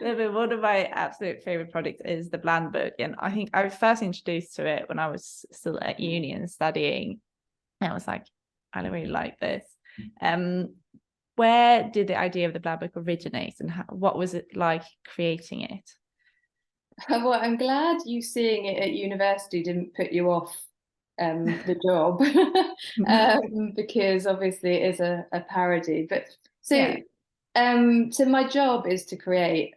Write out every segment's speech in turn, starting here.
One of my absolute favorite products is the Bland book, and I think I was first introduced to it when I was still at uni and studying, and I was like, I don't really like this. Where did the idea of the Bland book originate, and what was it like creating it? Well, I'm glad you seeing it at university didn't put you off the job, because obviously it is a parody. But so, Yeah. so my job is to create.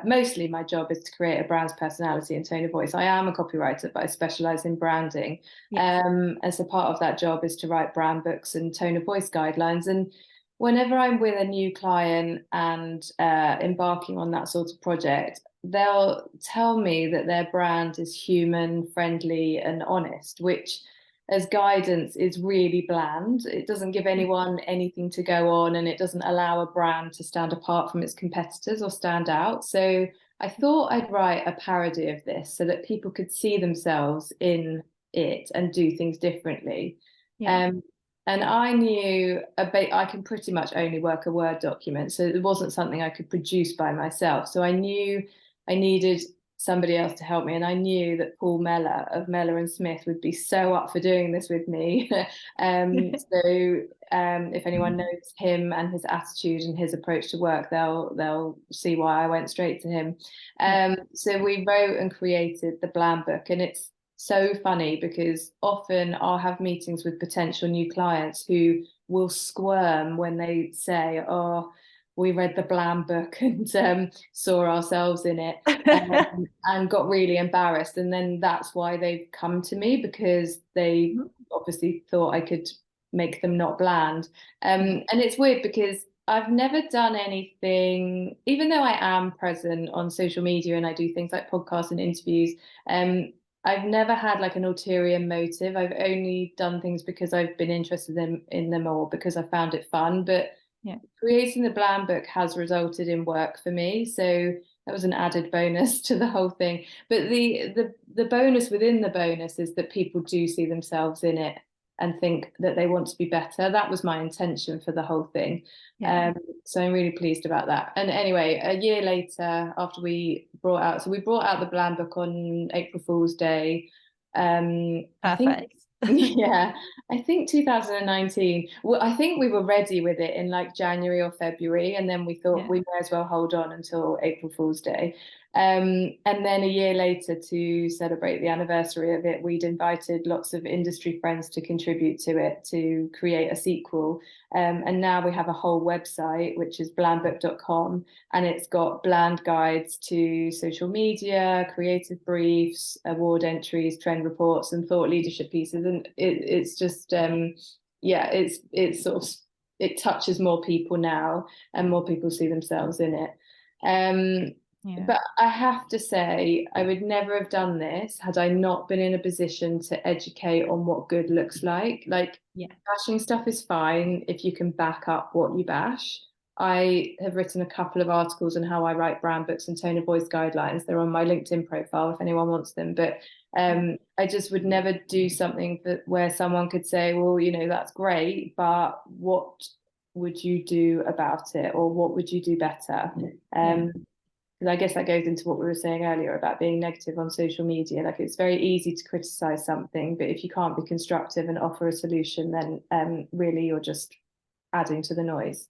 Mostly, my job is to create a brand's personality and tone of voice. I am a copywriter, but I specialize in branding. Yes. And so part of that job is to write brand books and tone of voice guidelines. And whenever I'm with a new client and embarking on that sort of project, they'll tell me that their brand is human, friendly, and honest, which as guidance is really bland. It doesn't give anyone anything to go on, and it doesn't allow a brand to stand apart from its competitors or stand out. So I thought I'd write a parody of this so that people could see themselves in it and do things differently. Yeah. Um, and I knew I can pretty much only work a Word document, so it wasn't something I could produce by myself. So I knew I needed somebody else to help me, and I knew that Paul Mellor of Mellor and Smith would be so up for doing this with me. If anyone knows him and his attitude and his approach to work, they'll see why I went straight to him. So we wrote and created the Bland book, and it's so funny because often I'll have meetings with potential new clients who will squirm when they say, "Oh, we read the Bland book and saw ourselves in it," and got really embarrassed. And then that's why they've come to me, because they obviously thought I could make them not bland. And it's weird because I've never done anything, even though I am present on social media and I do things like podcasts and interviews. I've never had like an ulterior motive. I've only done things because I've been interested in them or because I found it fun. But Yeah. creating the Bland book has resulted in work for me, so that was an added bonus to the whole thing. But the bonus within the bonus is that people do see themselves in it and think that they want to be better. That was my intention for the whole thing. Yeah. So I'm really pleased about that. And anyway, a year later, after we brought out the Bland book on April Fool's Day. I think Perfect. yeah, I think 2019. Well, I think we were ready with it in like January or February, and then we thought Yeah. we may as well hold on until April Fool's Day. And then a year later, to celebrate the anniversary of it, we'd invited lots of industry friends to contribute to it to create a sequel. And now we have a whole website, which is blandbook.com, and it's got Bland guides to social media, creative briefs, award entries, trend reports, and thought leadership pieces. And it's just, yeah, it's sort of, it touches more people now, and more people see themselves in it. Yeah. But I have to say, I would never have done this had I not been in a position to educate on what good looks like. Like, Yeah. bashing stuff is fine if you can back up what you bash. I have written a couple of articles on how I write brand books and tone of voice guidelines. They're on my LinkedIn profile if anyone wants them. But I just would never do something where someone could say, well, you know, that's great, but what would you do about it? Or what would you do better? Yeah. Because I guess that goes into what we were saying earlier about being negative on social media. Like, it's very easy to criticize something, but if you can't be constructive and offer a solution, then really you're just adding to the noise.